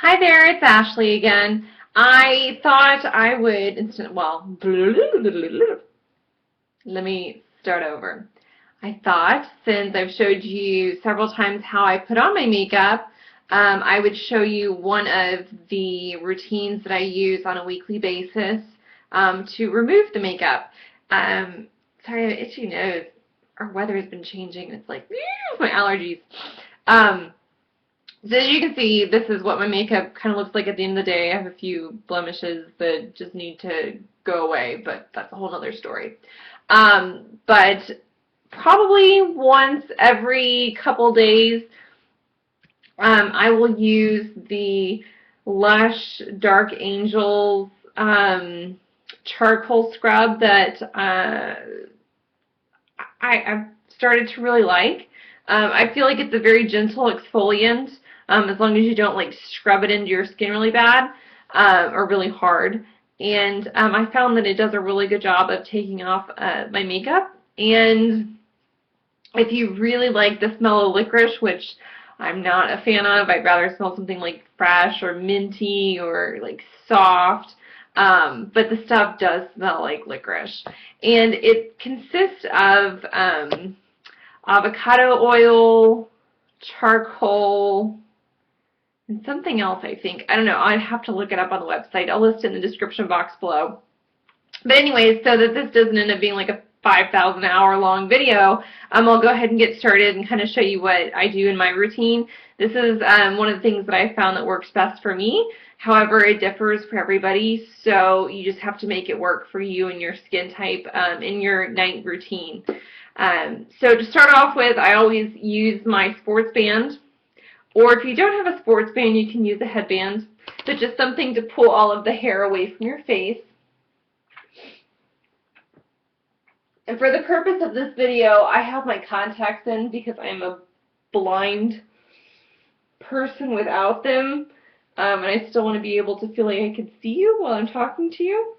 Hi there, it's Ashley again. I thought I would, let me start over. I thought since I've showed you several times how I put on my makeup, I would show you one of the routines that I use on a weekly basis to remove the makeup. Sorry, I have an itchy nose. Our weather has been changing. It's like, my allergies. So as you can see, this is what my makeup kind of looks like at the end of the day. I have a few blemishes that just need to go away, but that's a whole other story. But probably once every couple days, I will use the Lush Dark Angels charcoal scrub that I've started to really like. I feel like it's a very gentle exfoliant, as long as you don't like scrub it into your skin really bad or really hard. And I found that it does a really good job of taking off my makeup. And if you really like the smell of licorice, which I'm not a fan of, I'd rather smell something like fresh or minty or like soft. But the stuff does smell like licorice. And it consists of avocado oil, charcoal, and something else, I think. I don't know. I'd have to look it up on the website. I'll list it in the description box below. But anyways, so that this doesn't end up being like a 5,000 hour long video, I'll go ahead and get started and kind of show you what I do in my routine. This is one of the things that I found that works best for me. However, it differs for everybody, so you just have to make it work for you and your skin type in your night routine. So to start off with, I always use my sports band, or if you don't have a sports band, you can use a headband, but just something to pull all of the hair away from your face. And for the purpose of this video, I have my contacts in because I'm a blind person without them, and I still want to be able to feel like I can see you while I'm talking to you.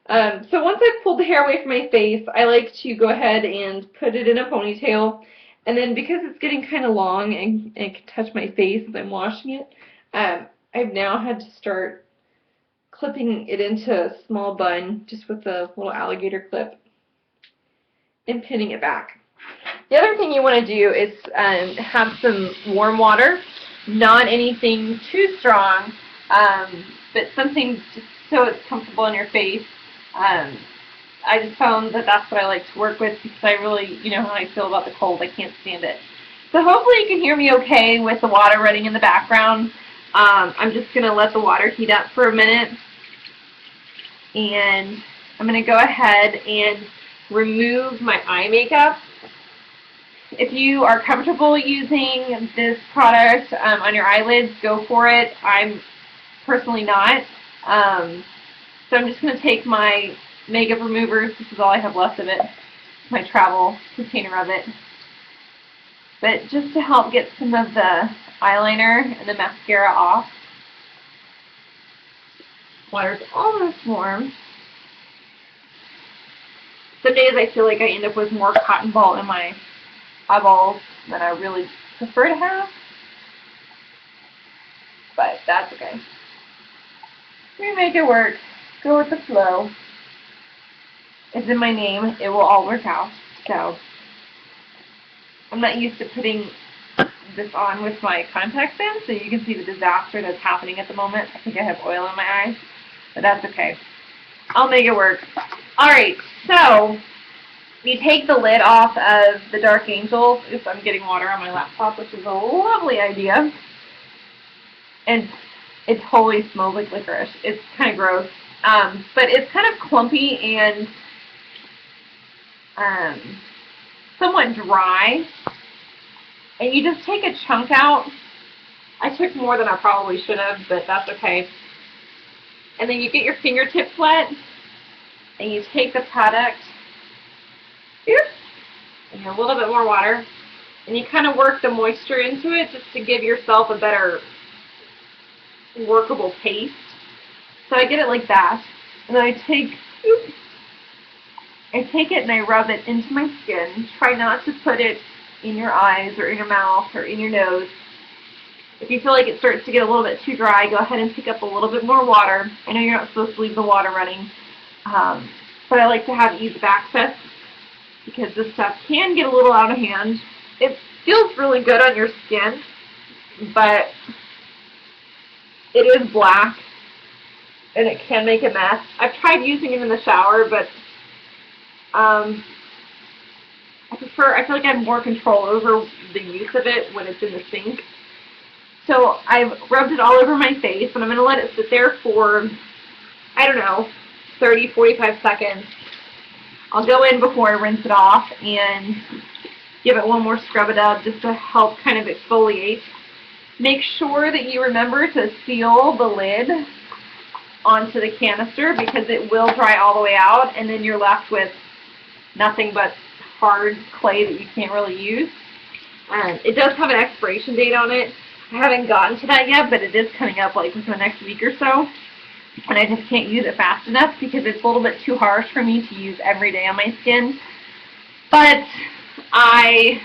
So once I've pulled the hair away from my face, I like to go ahead and put it in a ponytail. And then because it's getting kind of long and it can touch my face as I'm washing it, I've now had to start clipping it into a small bun just with a little alligator clip and pinning it back. The other thing you want to do is have some warm water, not anything too strong, but something just so it's comfortable in your face. I just found that that's what I like to work with because I really, you know how I feel about the cold. I can't stand it. So hopefully you can hear me okay with the water running in the background. I'm just going to let the water heat up for a minute. And I'm going to go ahead and remove my eye makeup. If you are comfortable using this product on your eyelids, go for it. I'm personally not. So I'm just going to take my makeup removers. This is all I have left of it. My travel container of it. But just to help get some of the eyeliner and the mascara off. Water's almost warm. Some days I feel like I end up with more cotton ball in my eyeballs than I really prefer to have. But that's okay. We make it work. Go with the flow. It's in my name. It will all work out. So I'm not used to putting this on with my contacts in, so you can see the disaster that's happening at the moment. I think I have oil in my eyes, but that's okay. I'll make it work. Alright, so you take the lid off of the Dark Angels. Oops, I'm getting water on my laptop, which is a lovely idea. And it totally smells like licorice. It's kind of gross. But it's kind of clumpy and somewhat dry. And you just take a chunk out. I took more than I probably should have, but that's okay. And then you get your fingertips wet, and you take the product, and a little bit more water, and you kind of work the moisture into it just to give yourself a better workable paste. So I get it like that, and then I take it and I rub it into my skin. Try not to put it in your eyes or in your mouth or in your nose. If you feel like it starts to get a little bit too dry, go ahead and pick up a little bit more water. I know you're not supposed to leave the water running, but I like to have ease of access because this stuff can get a little out of hand. It feels really good on your skin, but it is black and it can make a mess. I've tried using it in the shower, but I feel like I have more control over the use of it when it's in the sink. So I've rubbed it all over my face, and I'm going to let it sit there for, I don't know, 30, 45 seconds. I'll go in before I rinse it off and give it one more scrub-a-dub just to help kind of exfoliate. Make sure that you remember to seal the lid onto the canister because it will dry all the way out, and then you're left with nothing but hard clay that you can't really use. It does have an expiration date on it. I haven't gotten to that yet, but it is coming up like within the next week or so. And I just can't use it fast enough because it's a little bit too harsh for me to use every day on my skin. But I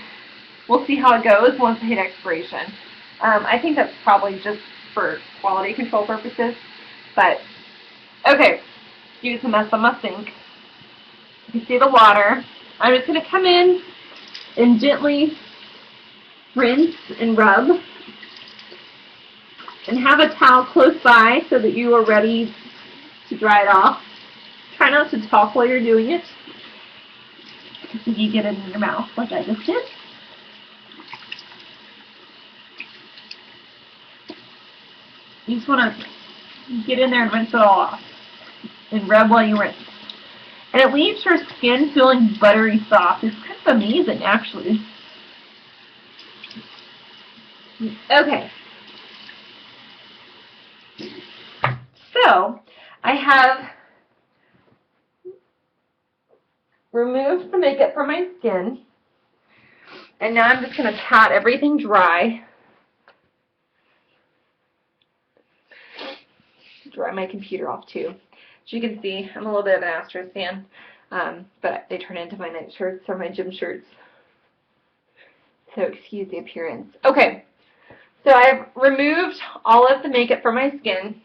will see how it goes once I hit expiration. I think that's probably just for quality control purposes. But, okay, excuse the mess on my sink. You see the water. I'm just going to come in and gently rinse and rub. And have a towel close by so that you are ready to dry it off. Try not to talk while you're doing it. If you get it in your mouth like I just did. You just want to get in there and rinse it all off. And rub while you rinse. And it leaves your skin feeling buttery soft. It's kind of amazing, actually. Okay. So, I have removed the makeup from my skin, and now I'm just going to pat everything dry. Dry my computer off too. As you can see, I'm a little bit of an Astros fan, but they turn into my night shirts or my gym shirts. So excuse the appearance. Okay, so I've removed all of the makeup from my skin.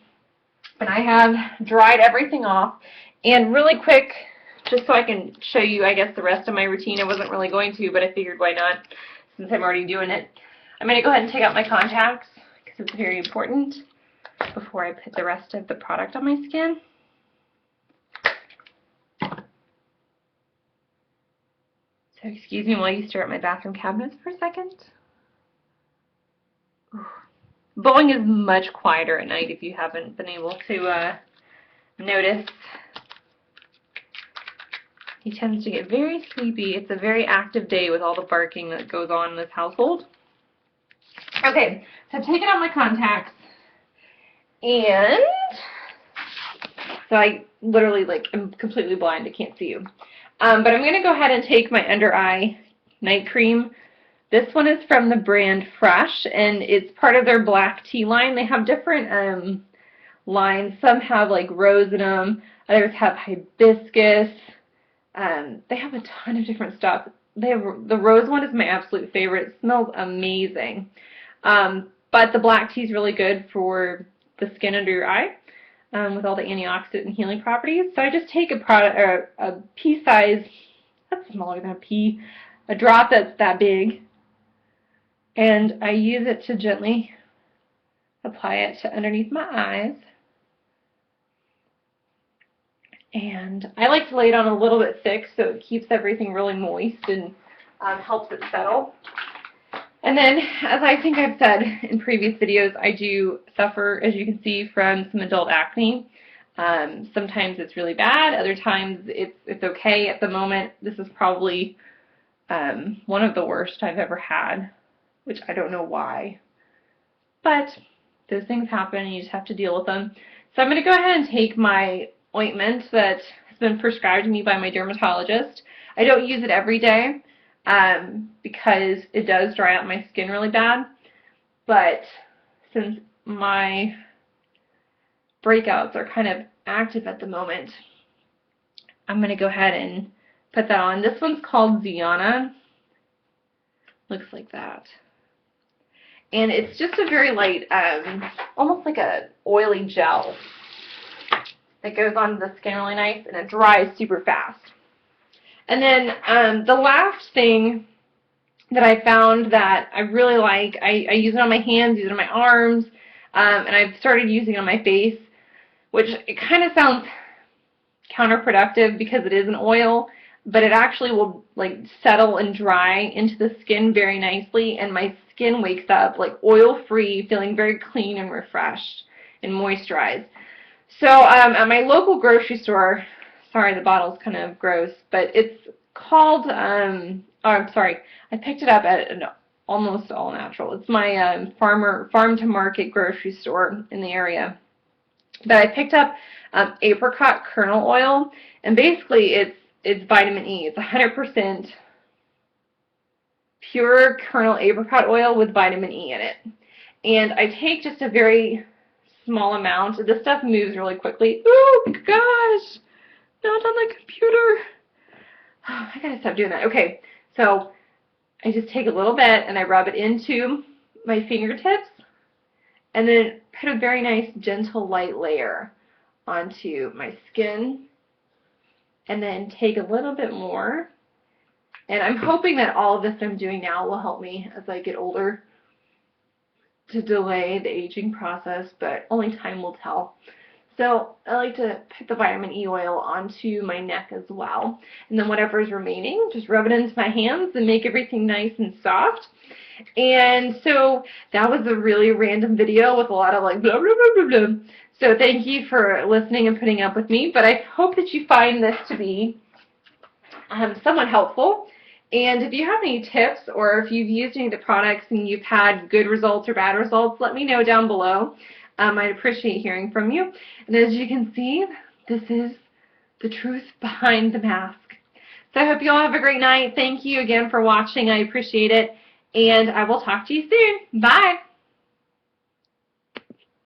And I have dried everything off. And really quick, just so I can show you, I guess, the rest of my routine. I wasn't really going to, but I figured why not, since I'm already doing it. I'm going to go ahead and take out my contacts, because it's very important, before I put the rest of the product on my skin. So excuse me while you stare at my bathroom cabinets for a second. Ooh. Boeing is much quieter at night if you haven't been able to notice. He tends to get very sleepy. It's a very active day with all the barking that goes on in this household. Okay, so I've taken out my contacts, and so I literally, I'm completely blind. I can't see you. But I'm going to go ahead and take my under eye night cream. This one is from the brand Fresh, and it's part of their black tea line. They have different lines. Some have like rose in them. Others have hibiscus. They have a ton of different stuff. They have the rose one is my absolute favorite. It smells amazing. But the black tea is really good for the skin under your eye with all the antioxidant and healing properties. So I just take a product, or a pea size, that's smaller than a pea, a drop that's that big. And I use it to gently apply it to underneath my eyes. And I like to lay it on a little bit thick so it keeps everything really moist and helps it settle. And then, as I think I've said in previous videos, I do suffer, as you can see, from some adult acne. Sometimes it's really bad. Other times it's okay. At the moment, this is probably one of the worst I've ever had, which I don't know why. But those things happen and you just have to deal with them. So I'm going to go ahead and take my ointment that has been prescribed to me by my dermatologist. I don't use it every day because it does dry out my skin really bad. But since my breakouts are kind of active at the moment, I'm going to go ahead and put that on. This one's called Ziana. Looks like that. And it's just a very light, almost like a oily gel that goes onto the skin really nice, and it dries super fast. And then the last thing that I found that I really like, I use it on my hands, use it on my arms, and I've started using it on my face, which it kind of sounds counterproductive because it is an oil, but it actually will like settle and dry into the skin very nicely, and my skin wakes up like oil-free, feeling very clean and refreshed and moisturized. So at my local grocery store, sorry the bottle's kind of gross, but it's called, I picked it up at an Almost All Natural. It's my farm-to-market grocery store in the area. But I picked up apricot kernel oil, and basically it's vitamin E. It's 100% pure kernel apricot oil with vitamin E in it. And I take just a very small amount. This stuff moves really quickly. Oh gosh, not on the computer. Oh, I gotta stop doing that. Okay, so I just take a little bit and I rub it into my fingertips, and then put a very nice gentle light layer onto my skin, and then take a little bit more. And I'm hoping that all of this I'm doing now will help me as I get older to delay the aging process, but only time will tell. So I like to put the vitamin E oil onto my neck as well. And then whatever is remaining, just rub it into my hands and make everything nice and soft. And so that was a really random video with a lot of like blah, blah, blah, blah, blah. So thank you for listening and putting up with me. But I hope that you find this to be somewhat helpful. And if you have any tips, or if you've used any of the products and you've had good results or bad results, let me know down below. I'd appreciate hearing from you. And as you can see, this is the truth behind the mask. So I hope you all have a great night. Thank you again for watching. I appreciate it. And I will talk to you soon. Bye.